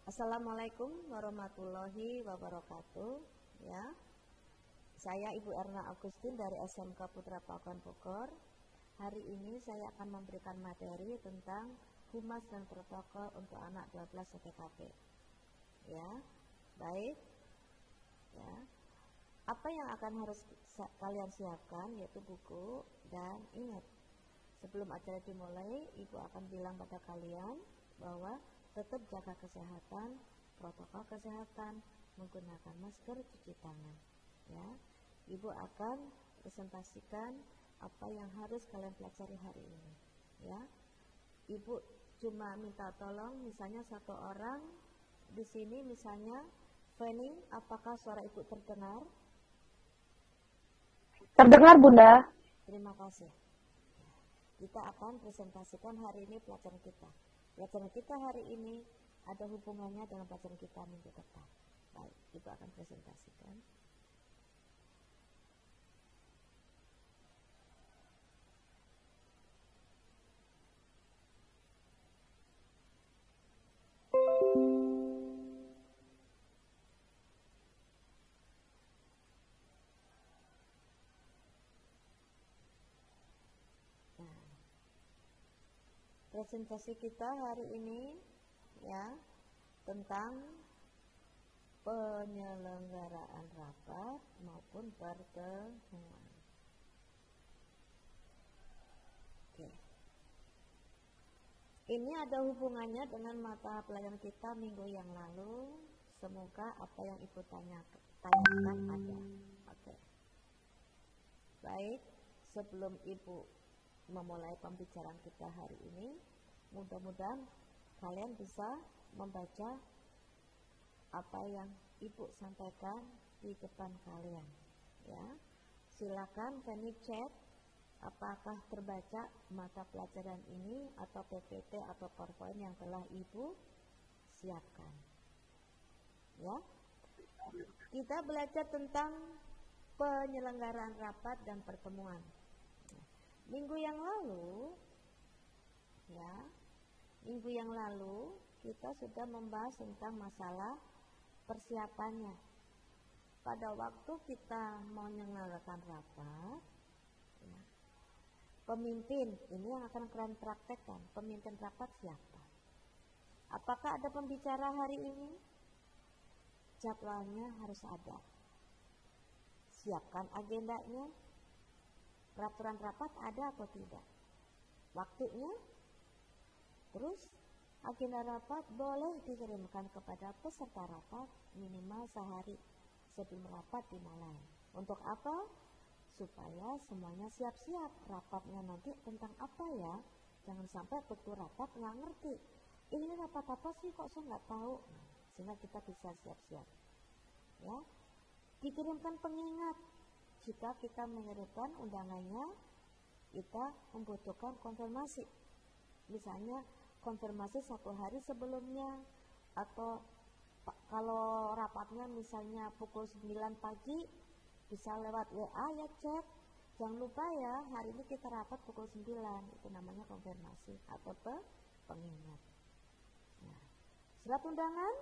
Assalamualaikum warahmatullahi wabarakatuh. Ya, saya Ibu Erna Agustin dari SMK Putra Pakuan Bogor. Hari ini saya akan memberikan materi tentang humas dan protokol untuk anak 12 TKP. Ya, baik. Ya, apa yang akan harus kalian siapkan yaitu buku dan ingat. Sebelum acara dimulai, Ibu akan bilang pada kalian bahwa tetap jaga kesehatan, protokol kesehatan, menggunakan masker, cuci tangan. Ya, Ibu akan presentasikan apa yang harus kalian pelajari hari ini. Ya, Ibu cuma minta tolong, misalnya satu orang di sini, misalnya Feni, apakah suara Ibu terdengar? Terdengar, Bunda. Terima kasih. Kita akan presentasikan hari ini pelajaran kita. Pelajaran kita hari ini ada hubungannya dengan pelajaran kita minggu depan. Baik, Ibu akan presentasikan. Presentasi kita hari ini ya tentang penyelenggaraan rapat maupun pertemuan. Oke. Ini ada hubungannya dengan mata pelajaran kita minggu yang lalu. Semoga apa yang Ibu tanyakan ada. Oke. Baik, sebelum Ibu memulai pembicaraan kita hari ini, mudah-mudahan kalian bisa membaca apa yang Ibu sampaikan di depan kalian. Ya, silakan Feni chat apakah terbaca mata pelajaran ini atau PPT atau PowerPoint yang telah Ibu siapkan. Ya, kita belajar tentang penyelenggaraan rapat dan pertemuan. Minggu yang lalu kita sudah membahas tentang masalah persiapannya. Pada waktu kita mau menyelenggarakan rapat, ya, pemimpin ini yang akan kalian praktekkan. Pemimpin rapat siapa? Apakah ada pembicara hari ini? Jadwalnya harus ada. Siapkan agendanya. Peraturan rapat ada atau tidak? Waktunya? Terus agenda rapat boleh dikirimkan kepada peserta rapat minimal sehari sebelum rapat dimulai. Untuk apa? Supaya semuanya siap-siap. Rapatnya nanti tentang apa ya? Jangan sampai ketua rapat nggak ngerti. Ini rapat apa sih kok saya nggak tahu? Sehingga kita bisa siap-siap. Ya, dikirimkan pengingat. Jika kita mengirimkan undangannya, kita membutuhkan konfirmasi. Misalnya konfirmasi 1 hari sebelumnya, atau kalau rapatnya misalnya pukul 9 pagi, bisa lewat WA ya chat. Jangan lupa ya, hari ini kita rapat pukul 9, itu namanya konfirmasi atau pengingat. Nah, surat undangan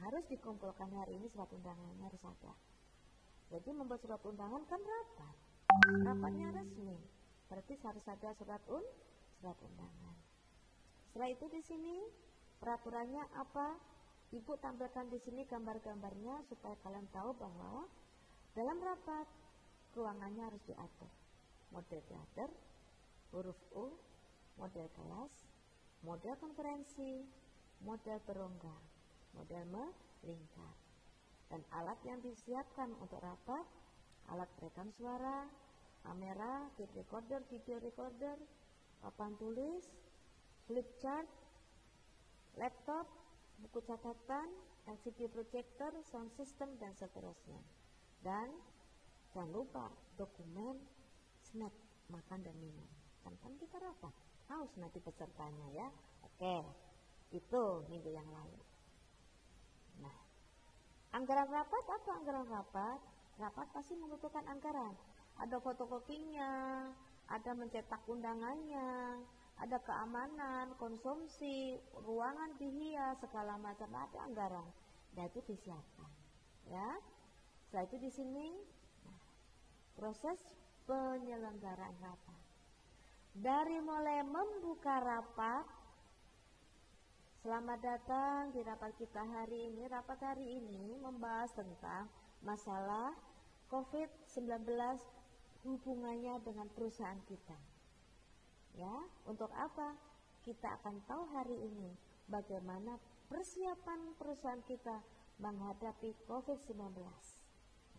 harus dikumpulkan hari ini, surat undangannya harus ada. Jadi membuat surat undangan kan rapat. Rapatnya resmi. Berarti harus ada surat undangan. Setelah itu di sini peraturannya apa? Ibu tampilkan di sini gambar-gambarnya supaya kalian tahu bahwa dalam rapat ruangannya harus diatur. Model teater, huruf U, model kelas, model konferensi, model berongga, model melingkar. Dan alat yang disiapkan untuk rapat, alat perekam suara, kamera, tape recorder, video recorder, papan tulis, flip chart, laptop, buku catatan, LCD projector, sound system, dan seterusnya. Dan jangan lupa dokumen, snack, makan dan minum. Kan kita rapat, haus nanti pesertanya ya. Oke, itu minggu yang lalu. Nah, anggaran rapat apa anggaran rapat? Rapat pasti membutuhkan anggaran. Ada fotokopinya, ada mencetak undangannya, ada keamanan, konsumsi, ruangan dihias, segala macam, ada anggaran. Nah itu disiapkan, ya. Setelah itu di sini proses penyelenggaraan rapat. Dari mulai membuka rapat, selamat datang di rapat kita hari ini. Rapat hari ini membahas tentang masalah COVID-19 hubungannya dengan perusahaan kita. Ya, untuk apa? Kita akan tahu hari ini bagaimana persiapan perusahaan kita menghadapi COVID-19.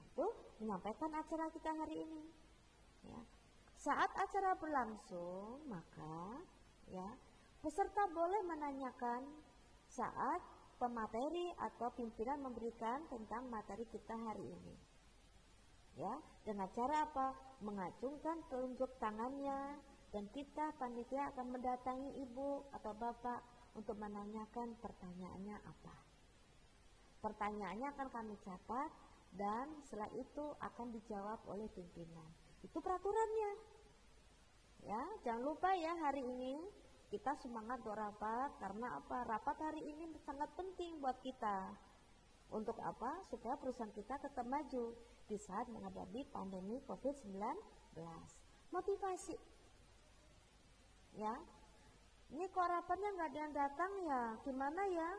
Itu menyampaikan acara kita hari ini. Ya. Saat acara berlangsung, maka ya peserta boleh menanyakan saat pemateri atau pimpinan memberikan tentang materi kita hari ini. Ya, dengan cara apa? Mengacungkan telunjuk tangannya, dan kita panitia akan mendatangi ibu atau bapak untuk menanyakan pertanyaannya apa. Pertanyaannya akan kami catat dan setelah itu akan dijawab oleh pimpinan. Itu peraturannya. Ya, jangan lupa ya hari ini kita semangat rapat karena apa? Rapat hari ini sangat penting buat kita. Untuk apa? Supaya perusahaan kita tetap maju di saat menghadapi pandemi COVID-19. Motivasi. Ya, ini kok rapatnya nggak ada yang datang ya, gimana ya?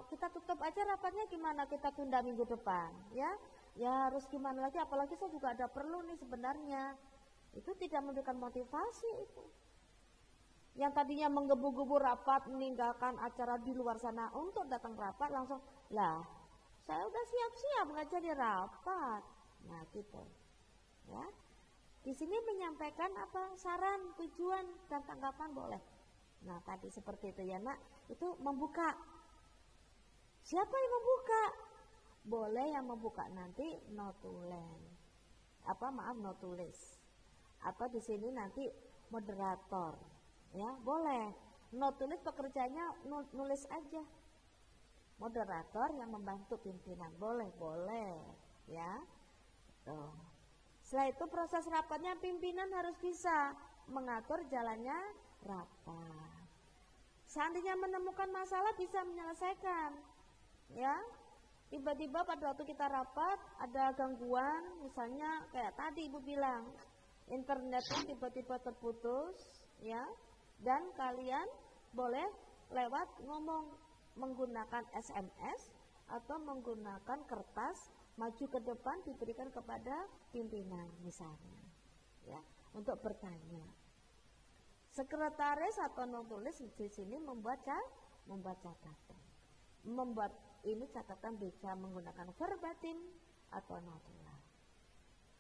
Kita tutup aja rapatnya, gimana kita tunda minggu depan, ya? Ya harus gimana lagi? Apalagi saya juga ada perlu nih sebenarnya. Itu tidak memberikan motivasi itu. Yang tadinya menggebu-gebu rapat, meninggalkan acara di luar sana untuk datang rapat langsung, lah, saya udah siap-siap nggak jadi rapat. Nah gitu, ya. Di sini menyampaikan apa saran, tujuan dan tanggapan boleh. Nah tadi seperti itu ya nak, itu membuka. Siapa yang membuka? Boleh yang membuka nanti notulen. Notulis. Apa di sini nanti moderator. Ya boleh. Notulis pekerjaannya nulis aja. Moderator yang membantu pimpinan boleh, ya. Tuh. Setelah itu proses rapatnya pimpinan harus bisa mengatur jalannya rapat. Seandainya menemukan masalah bisa menyelesaikan. Ya. Tiba-tiba pada waktu kita rapat ada gangguan, misalnya kayak tadi Ibu bilang, internetnya tiba-tiba terputus, ya. Dan kalian boleh lewat ngomong menggunakan SMS atau menggunakan kertas maju ke depan diberikan kepada pimpinan misalnya, ya, untuk bertanya. Sekretaris atau notulis di sini membuat catatan. Membuat ini catatan bisa menggunakan verbatim atau notulen.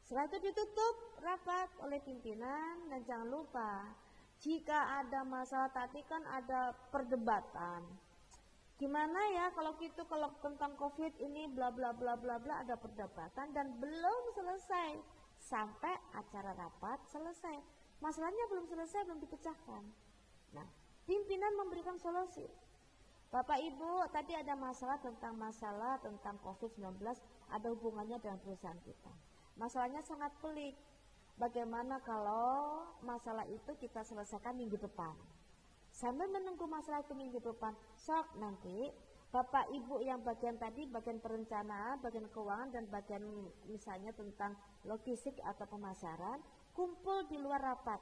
Setelah itu ditutup rapat oleh pimpinan dan jangan lupa jika ada masalah tadi kan ada perdebatan. Gimana ya kalau gitu, kalau tentang COVID ini bla bla bla bla bla, ada perdebatan dan belum selesai sampai acara rapat selesai. Masalahnya belum selesai, belum dipecahkan. Nah, pimpinan memberikan solusi. Bapak Ibu, tadi ada masalah tentang COVID-19, ada hubungannya dengan perusahaan kita. Masalahnya sangat pelik. Bagaimana kalau masalah itu kita selesaikan minggu depan? Sambil menunggu masalah itu minggu depan, sok nanti Bapak Ibu yang bagian tadi, bagian perencanaan, bagian keuangan, dan bagian misalnya tentang logistik atau pemasaran, kumpul di luar rapat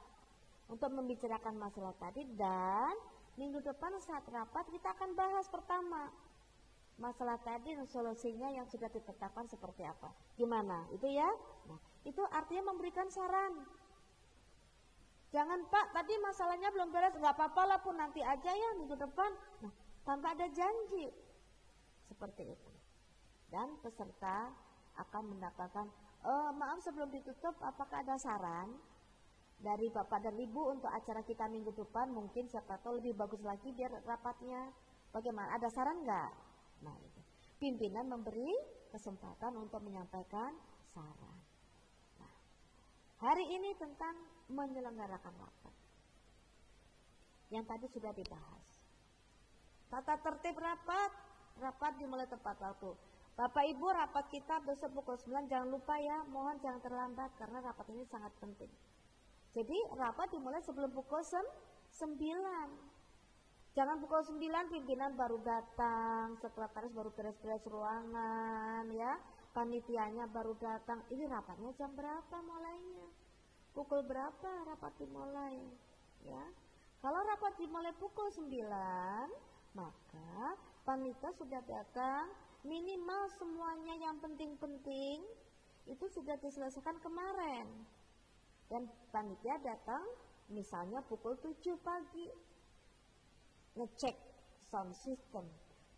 untuk membicarakan masalah tadi. Dan minggu depan saat rapat kita akan bahas pertama masalah tadi dan solusinya yang sudah ditetapkan seperti apa. Gimana? Itu ya? Nah, itu artinya memberikan saran. Jangan Pak, tadi masalahnya belum beres, nggak apa-apa lah pun nanti aja ya minggu depan. Nah, tanpa ada janji seperti itu. Dan peserta akan mendapatkan, maaf sebelum ditutup, apakah ada saran dari Bapak dan Ibu untuk acara kita minggu depan? Mungkin siapa tahu lebih bagus lagi biar rapatnya. Bagaimana? Ada saran nggak? Nah, itu. Pimpinan memberi kesempatan untuk menyampaikan saran. Nah, hari ini tentang menyelenggarakan rapat yang tadi sudah dibahas. Tata tertib rapat dimulai tepat waktu. Bapak Ibu, rapat kita besok pukul 9, jangan lupa ya, mohon jangan terlambat karena rapat ini sangat penting. Jadi rapat dimulai sebelum pukul 9. Jangan pukul 9 pimpinan baru datang, sekretaris baru beres-beres ruangan ya, panitianya baru datang. Ini rapatnya jam berapa mulainya? Pukul berapa rapat dimulai? Ya. Kalau rapat dimulai pukul 9, maka panitia sudah datang, minimal semuanya yang penting-penting itu sudah diselesaikan kemarin. Dan panitia datang misalnya pukul 7 pagi. Ngecek sound system,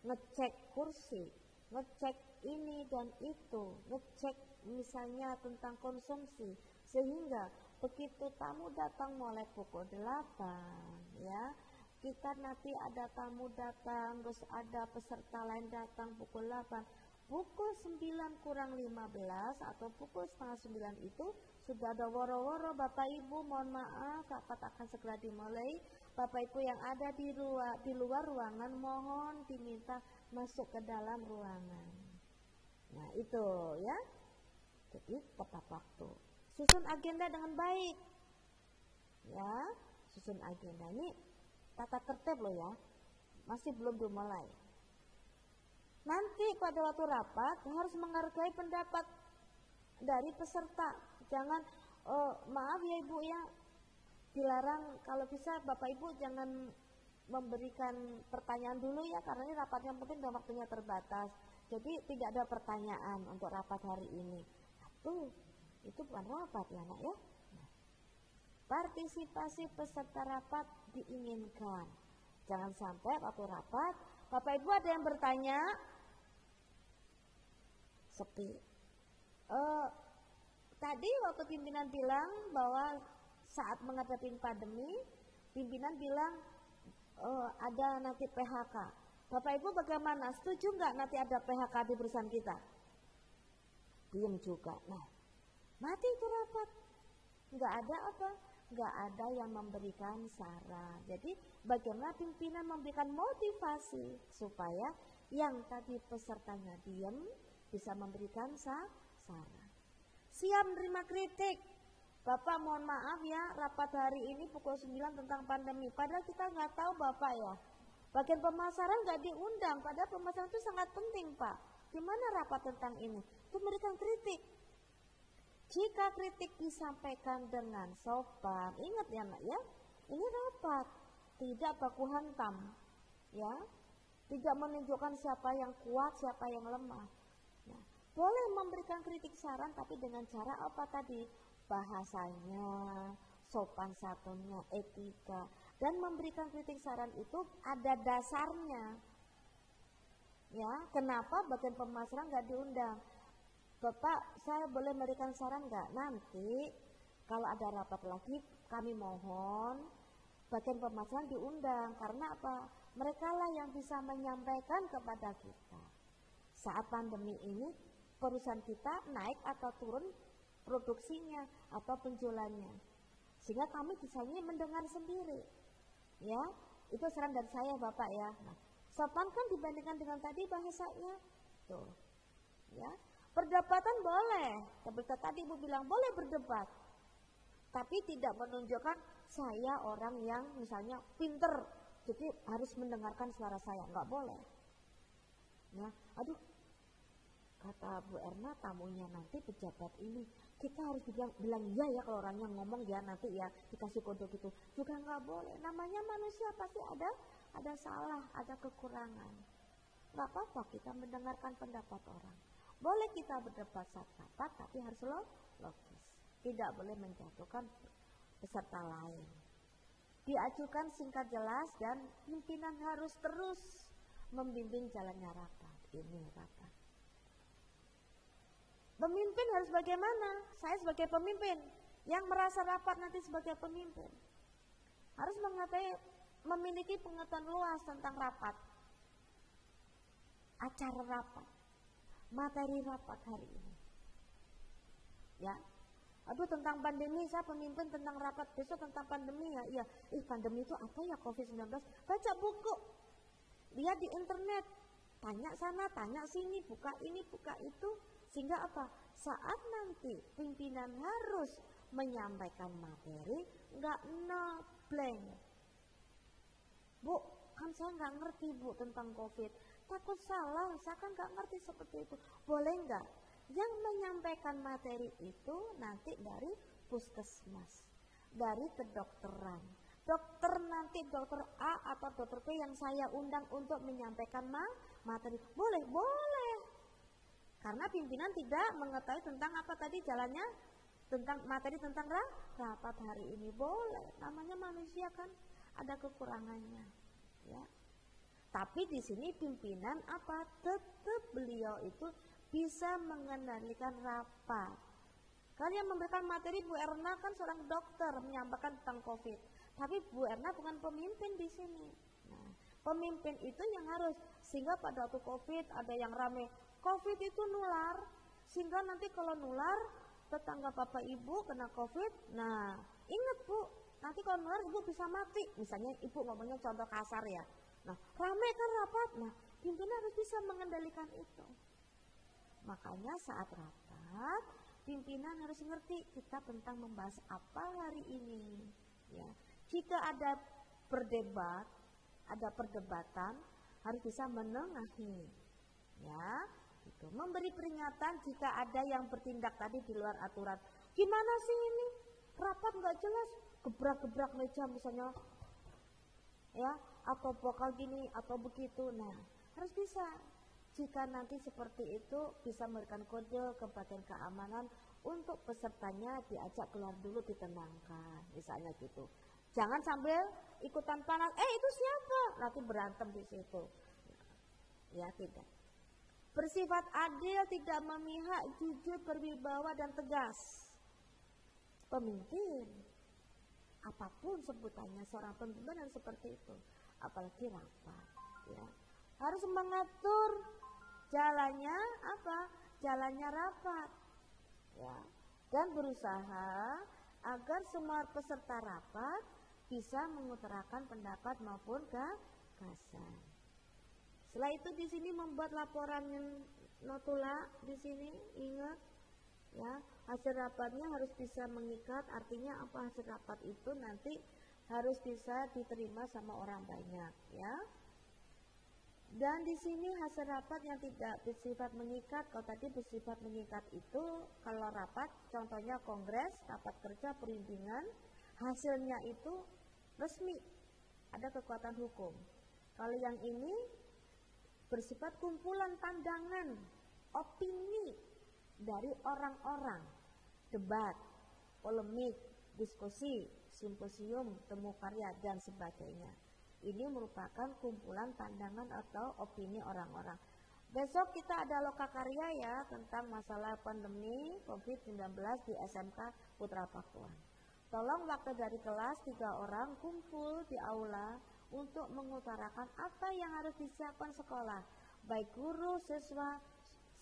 ngecek kursi, ngecek ini dan itu, ngecek misalnya tentang konsumsi, sehingga begitu tamu datang mulai pukul 8 ya, kita nanti ada tamu datang, terus ada peserta lain datang pukul 8, pukul 9 kurang 15 atau pukul setengah 9 itu sudah ada woro-woro, Bapak Ibu mohon maaf rapat akan segera dimulai. Bapak Ibu yang ada di luar ruangan mohon diminta masuk ke dalam ruangan. Nah itu ya, jadi tepat waktu. Susun agenda dengan baik. Ya, susun agenda ini tata tertib loh ya, masih belum dimulai. Nanti pada waktu rapat harus menghargai pendapat dari peserta. Jangan, maaf ya Ibu ya, dilarang kalau bisa Bapak Ibu jangan memberikan pertanyaan dulu ya, karena ini rapatnya mungkin dan waktunya terbatas. Jadi tidak ada pertanyaan untuk rapat hari ini. Itu bukan rapat ya Nak ya. Nah, partisipasi peserta rapat diinginkan. Jangan sampai waktu rapat Bapak Ibu ada yang bertanya sepi. Tadi waktu pimpinan bilang bahwa saat menghadapi pandemi, pimpinan bilang ada nanti PHK. Bapak Ibu bagaimana? Setuju nggak nanti ada PHK di perusahaan kita? Diam juga. Nah, mati itu rapat. Nggak ada apa? Nggak ada yang memberikan saran. Jadi bagaimana pimpinan memberikan motivasi supaya yang tadi pesertanya diam bisa memberikan saran. Siap menerima kritik. Bapak mohon maaf ya, rapat hari ini pukul 9 tentang pandemi. Padahal kita nggak tahu Bapak ya. Bagian pemasaran nggak diundang, padahal pemasaran itu sangat penting Pak. Gimana rapat tentang ini? Itu memberikan kritik. Jika kritik disampaikan dengan sopan, ingat ya Nak ya, ini rapat, tidak baku hantam, ya, tidak menunjukkan siapa yang kuat, siapa yang lemah. Nah, boleh memberikan kritik saran, tapi dengan cara apa tadi? Bahasanya, sopan santunnya, etika, dan memberikan kritik saran itu ada dasarnya. Ya, kenapa bagian pemasaran nggak diundang? Bapak, saya boleh memberikan saran nggak? Nanti kalau ada rapat lagi, kami mohon bagian pemasaran diundang. Karena apa? Mereka lah yang bisa menyampaikan kepada kita. Saat pandemi ini, perusahaan kita naik atau turun produksinya atau penjualannya. Sehingga kami bisanya mendengar sendiri. Ya, itu saran dari saya Bapak ya. Nah, sopan kan dibandingkan dengan tadi bahasanya. Tuh. Ya. Perdebatan boleh, seperti tadi Ibu bilang boleh berdebat, tapi tidak menunjukkan saya orang yang misalnya pinter, jadi harus mendengarkan suara saya, nggak boleh. Ya, aduh, kata Bu Erna tamunya nanti pejabat ini, kita harus bilang iya ya kalau orangnya ngomong ya nanti ya dikasih kode gitu, juga nggak boleh. Namanya manusia pasti ada salah, ada kekurangan. Nggak apa-apa kita mendengarkan pendapat orang. Boleh kita berdebat saat rapat, tapi harus logis. Tidak boleh menjatuhkan peserta lain. Diajukan singkat jelas dan pimpinan harus terus membimbing jalannya rapat. Ini rapat. Pemimpin harus bagaimana? Saya sebagai pemimpin yang merasa rapat nanti sebagai pemimpin harus memiliki pengetahuan luas tentang rapat, acara rapat, materi rapat hari ini. Ya. Aduh tentang pandemi, saya pemimpin tentang rapat, besok tentang pandemi ya. Iya, pandemi itu apa ya COVID-19? Baca buku. Lihat di internet. Tanya sana, tanya sini, buka ini, buka itu. Sehingga apa? Saat nanti pimpinan harus menyampaikan materi, enggak blank. Bu, kan saya nggak ngerti Bu tentang COVID. Takut salah, saya kan nggak ngerti seperti itu. Boleh nggak? Yang menyampaikan materi itu nanti dari puskesmas, dari kedokteran. Dokter nanti dokter A atau dokter B yang saya undang untuk menyampaikan materi. Boleh, boleh. Karena pimpinan tidak mengetahui tentang apa tadi jalannya, tentang materi tentang rapat hari ini. Boleh, namanya manusia kan ada kekurangannya, ya. Tapi di sini pimpinan apa? Tetap beliau itu bisa mengendalikan rapat. Kalau yang memberikan materi Bu Erna kan seorang dokter menyampaikan tentang COVID. Tapi Bu Erna bukan pemimpin di sini. Nah, pemimpin itu yang harus, sehingga pada waktu COVID ada yang rame, COVID itu nular, sehingga nanti kalau nular tetangga Bapak Ibu kena COVID. Nah, ingat Bu, nanti kalau nular Ibu bisa mati. Misalnya Ibu ngomongnya contoh kasar ya. Nah, rame kan rapat. Nah, pimpinan harus bisa mengendalikan itu. Makanya saat rapat, pimpinan harus ngerti kita tentang membahas apa hari ini. Ya, jika ada berdebat, ada perdebatan, harus bisa menengahi. Ya, itu memberi peringatan jika ada yang bertindak tadi di luar aturan. Gimana sih ini? Rapat nggak jelas, gebrak-gebrak meja misalnya, ya, atau vokal gini atau begitu. Nah, harus bisa. Jika nanti seperti itu bisa memberikan kode ke bagian keamanan untuk pesertanya diajak keluar dulu, ditenangkan, misalnya gitu. Jangan sambil ikutan panas, itu siapa? Nanti berantem di situ. Ya, tidak. Bersifat adil, tidak memihak, jujur, berwibawa dan tegas. Pemimpin, apapun sebutannya, seorang pemimpin harus seperti itu. Apalagi rapat, ya. Harus mengatur jalannya apa? Jalannya rapat, ya. Dan berusaha agar semua peserta rapat bisa mengutarakan pendapat maupun gagasan. Setelah itu di sini membuat laporan notula di sini, ingat ya, hasil rapatnya harus bisa mengikat. Artinya apa? Hasil rapat itu nanti harus bisa diterima sama orang banyak, ya. Dan di sini hasil rapat yang tidak bersifat mengikat. Kalau tadi bersifat mengikat itu kalau rapat, contohnya kongres, rapat kerja, perundingan, hasilnya itu resmi, ada kekuatan hukum. Kalau yang ini bersifat kumpulan pandangan, opini dari orang-orang, debat, polemik, diskusi, simposium, temu karya, dan sebagainya. Ini merupakan kumpulan pandangan atau opini orang-orang. Besok kita ada lokakarya ya tentang masalah pandemi COVID-19 di SMK Putra Pakuan. Tolong waktu dari kelas 3 orang kumpul di aula untuk mengutarakan apa yang harus disiapkan sekolah, baik guru, siswa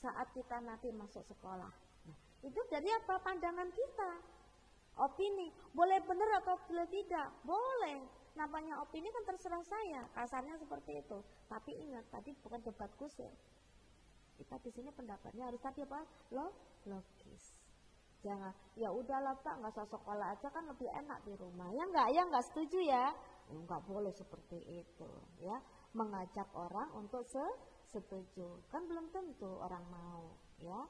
saat kita nanti masuk sekolah. Nah, itu dari apa? Pandangan kita, opini. Boleh benar atau boleh tidak? Boleh. Namanya opini kan terserah saya, kasarnya seperti itu. Tapi ingat, tadi bukan debat kusir. Kita di sini pendapatnya harus tadi apa? Logis. Jangan, ya udahlah Pak, nggak usah sekolah aja kan lebih enak di rumah. Ya nggak setuju ya. Nggak boleh seperti itu, ya. Mengajak orang untuk setuju, kan belum tentu orang mau, ya.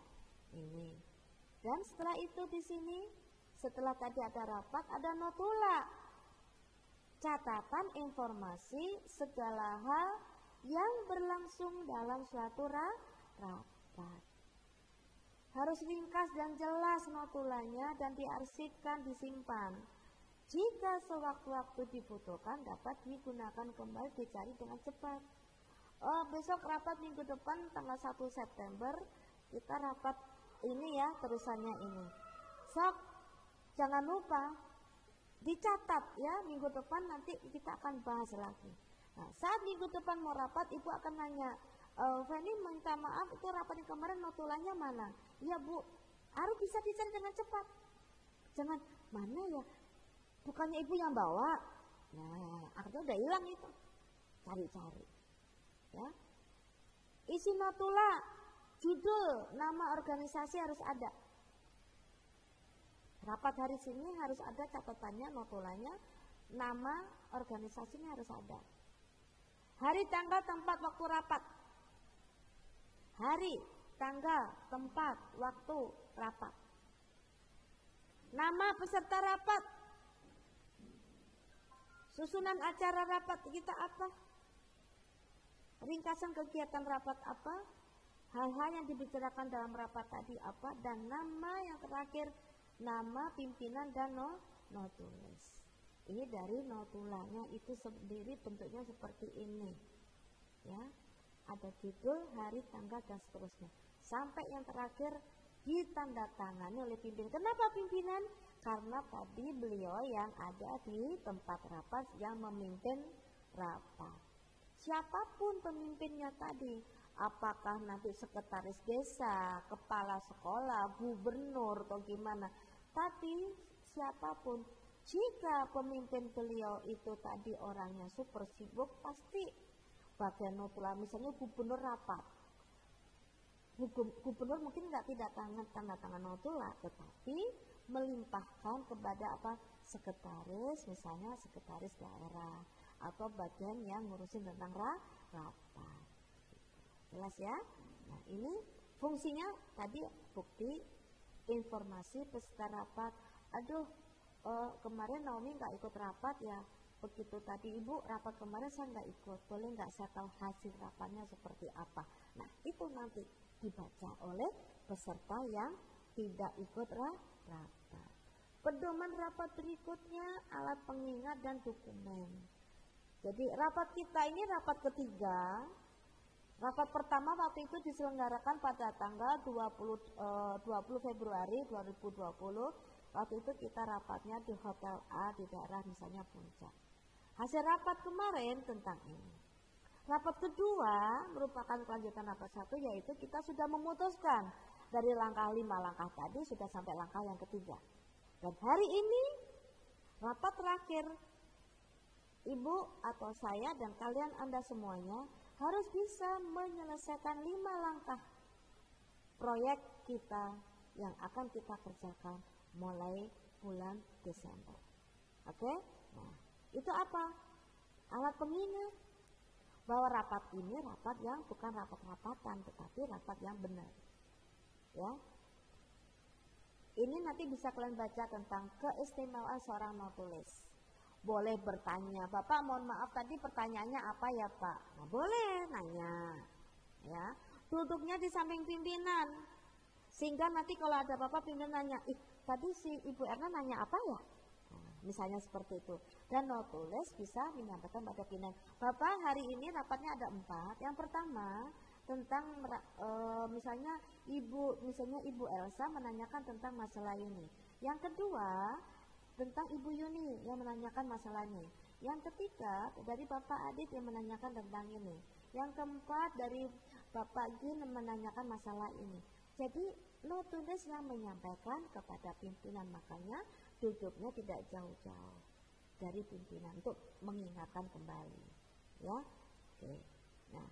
Ini. Dan setelah itu di sini, setelah tadi ada rapat, ada notula. Catatan informasi segala hal yang berlangsung dalam suatu rapat. Harus ringkas dan jelas notulanya dan diarsipkan, disimpan. Jika sewaktu-waktu dibutuhkan dapat digunakan kembali, dicari dengan cepat. Besok rapat minggu depan tanggal 1 September kita rapat ini ya, terusannya ini. Sok, jangan lupa dicatat ya, minggu depan nanti kita akan bahas lagi. Nah, saat minggu depan mau rapat, ibu akan nanya, Feni minta maaf itu rapat yang kemarin notulanya mana? Iya Bu, harus bisa dicari dengan cepat. Jangan, mana ya? Bukannya ibu yang bawa? Nah, artinya udah hilang itu. Cari-cari. Ya. Isi notula, judul, nama organisasi harus ada. Rapat hari ini harus ada catatannya, notulanya, nama organisasinya harus ada. Hari, tanggal, tempat, waktu rapat. Hari, tanggal, tempat, waktu rapat. Nama peserta rapat. Susunan acara rapat kita apa? Ringkasan kegiatan rapat apa? Hal-hal yang dibicarakan dalam rapat tadi apa? Dan nama yang terakhir, nama pimpinan dan notules. Ini dari notulanya itu sendiri bentuknya seperti ini. Ya, ada judul, hari, tanggal, dan seterusnya. Sampai yang terakhir ditandatangani oleh pimpinan. Kenapa pimpinan? Karena tadi beliau yang ada di tempat rapat yang memimpin rapat. Siapapun pemimpinnya tadi, apakah nanti sekretaris desa, kepala sekolah, gubernur atau gimana. Tapi siapapun, jika pemimpin beliau itu tadi orangnya super sibuk, pasti bagian notula, misalnya gubernur rapat. Gubernur mungkin tidak tanda tangan notula, tetapi melimpahkan kepada apa, sekretaris, misalnya sekretaris daerah atau bagian yang ngurusin tentang rapat. Jelas ya? Nah, ini fungsinya tadi bukti informasi peserta rapat. Aduh, kemarin Naomi nggak ikut rapat ya. Begitu tadi Ibu rapat kemarin saya nggak ikut, boleh nggak saya tahu hasil rapatnya seperti apa? Nah, itu nanti dibaca oleh peserta yang tidak ikut rapat. Pedoman rapat berikutnya, alat pengingat dan dokumen. Jadi rapat kita ini rapat ketiga. Rapat pertama waktu itu diselenggarakan pada tanggal 20 Februari 2020. Waktu itu kita rapatnya di Hotel A di daerah misalnya Puncak. Hasil rapat kemarin tentang ini. Rapat kedua merupakan kelanjutan rapat satu, yaitu kita sudah memutuskan dari langkah 5 langkah tadi sudah sampai langkah yang ketiga. Dan hari ini rapat terakhir, Ibu atau saya dan kalian Anda semuanya harus bisa menyelesaikan 5 langkah proyek kita yang akan kita kerjakan mulai bulan Desember. Oke? Nah, itu apa? Alat pengingat bahwa rapat ini rapat yang bukan rapat-rapatan, tetapi rapat yang benar. Ya. Ini nanti bisa kalian baca tentang keistimewaan seorang notulis. Boleh bertanya, Bapak mohon maaf tadi pertanyaannya apa ya Pak? Nah, boleh nanya. Ya, duduknya di samping pimpinan. Sehingga nanti kalau ada Bapak pimpinan nanya, tadi si Ibu Erna nanya apa ya? Nah, misalnya seperti itu. Dan notulis bisa menyampaikan pada pimpinan, Bapak hari ini rapatnya ada 4. Yang pertama tentang misalnya Ibu Elsa menanyakan tentang masalah ini. Yang kedua tentang Ibu Yuni yang menanyakan masalahnya. Yang ketiga dari Bapak Adit yang menanyakan tentang ini. Yang keempat dari Bapak Gin yang menanyakan masalah ini. Jadi notulis yang menyampaikan kepada pimpinan, makanya duduknya tidak jauh-jauh dari pimpinan untuk mengingatkan kembali. Ya, oke. Nah,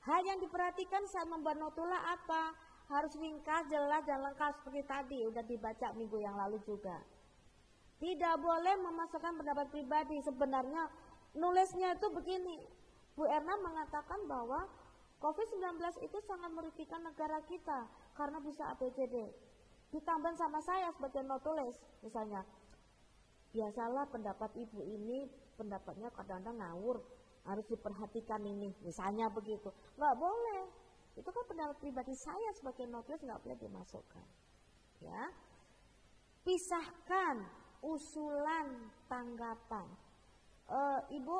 hal yang diperhatikan saat membuat notula apa? Harus ringkas, jelas, dan lengkap seperti tadi. Udah dibaca minggu yang lalu juga. Tidak boleh memasukkan pendapat pribadi. Sebenarnya nulisnya itu begini. Bu Erna mengatakan bahwa COVID-19 itu sangat merugikan negara kita karena bisa ABCD. Ditambah sama saya sebagai notulis, misalnya. Biasalah pendapat ibu ini, pendapatnya kadang-kadang ngawur. Harus diperhatikan ini, misalnya begitu. Nggak boleh. Itu kan pendapat pribadi saya sebagai notulis, nggak boleh dimasukkan. Ya, pisahkan usulan tanggapan. Ibu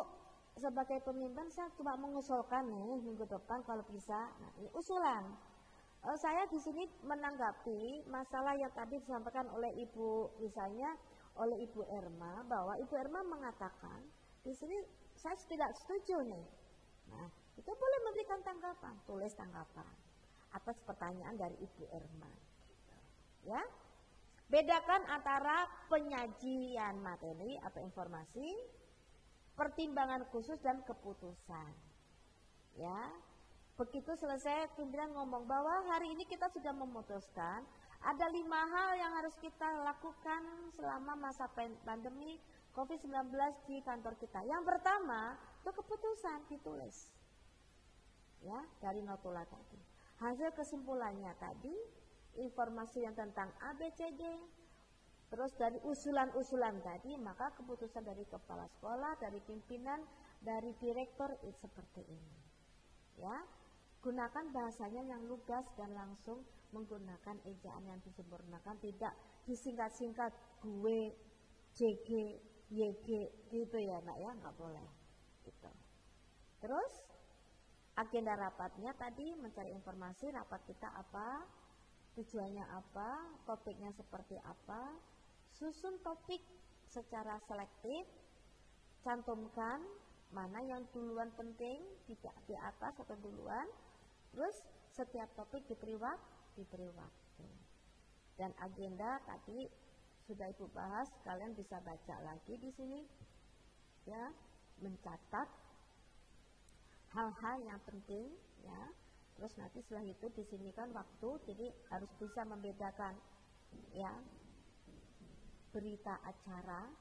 sebagai pemimpin saya cuma mengusulkan nih minggu depan kalau bisa. Nah, ini usulan. Saya di sini menanggapi masalah yang tadi disampaikan oleh Ibu, misalnya oleh Ibu Erma, bahwa Ibu Erma mengatakan di sini saya tidak setuju nih. Nah, itu boleh memberikan tanggapan, tulis tanggapan atas pertanyaan dari Ibu Erma. Ya, bedakan antara penyajian materi atau informasi, pertimbangan khusus dan keputusan. Ya, begitu selesai pimpinan ngomong bahwa hari ini kita sudah memutuskan ada 5 hal yang harus kita lakukan selama masa pandemi COVID-19 di kantor kita. Yang pertama, itu keputusan ditulis ya dari notula tadi. Hasil kesimpulannya tadi informasi yang tentang ABCD, terus dari usulan-usulan tadi, maka keputusan dari kepala sekolah, dari pimpinan, dari direktur itu seperti ini. Ya, gunakan bahasanya yang lugas dan langsung menggunakan ejaan yang disempurnakan, tidak disingkat-singkat gue, JG, YG gitu ya nak ya, nggak boleh. Gitu. Terus agenda rapatnya tadi mencari informasi rapat kita apa, tujuannya apa, topiknya seperti apa, susun topik secara selektif, cantumkan mana yang duluan penting, tidak di atas atau duluan, terus setiap topik diberi waktu. Dan agenda tadi sudah Ibu bahas, kalian bisa baca lagi di sini, ya, mencatat hal-hal yang penting, ya. Terus nanti setelah itu di sini kan waktu, jadi harus bisa membedakan, ya, berita acara,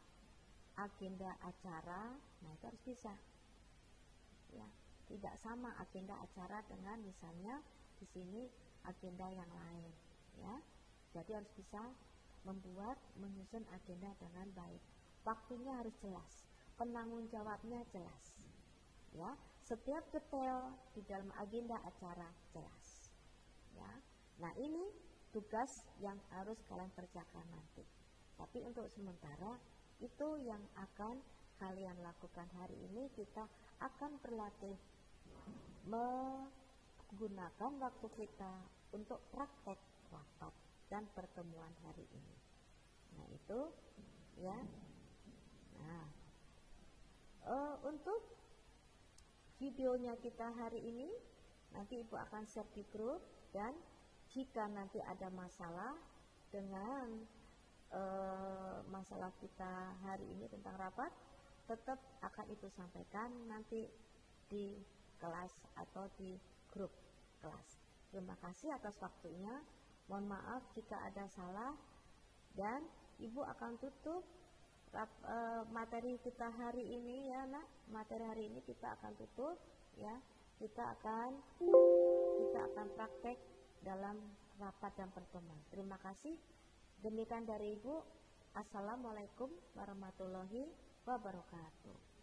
agenda acara, nah itu harus bisa, ya, tidak sama agenda acara dengan misalnya di sini agenda yang lain, ya, jadi harus bisa menyusun agenda dengan baik, waktunya harus jelas, penanggung jawabnya jelas, ya, setiap detail di dalam agenda acara jelas, ya. Nah ini tugas yang harus kalian kerjakan nanti. Tapi untuk sementara itu yang akan kalian lakukan hari ini. Kita akan berlatih menggunakan waktu kita untuk praktek rapat dan pertemuan hari ini. Nah itu ya. Nah untuk videonya kita hari ini nanti Ibu akan share di grup, dan jika nanti ada masalah dengan masalah kita hari ini tentang rapat, tetap akan Ibu sampaikan nanti di kelas atau di grup kelas. Terima kasih atas waktunya, mohon maaf jika ada salah, dan Ibu akan tutup materi kita hari ini ya nak, materi hari ini kita akan tutup ya, kita akan praktek dalam rapat dan pertemuan. Terima kasih. Demikian dari Ibu. Assalamualaikum warahmatullahi wabarakatuh.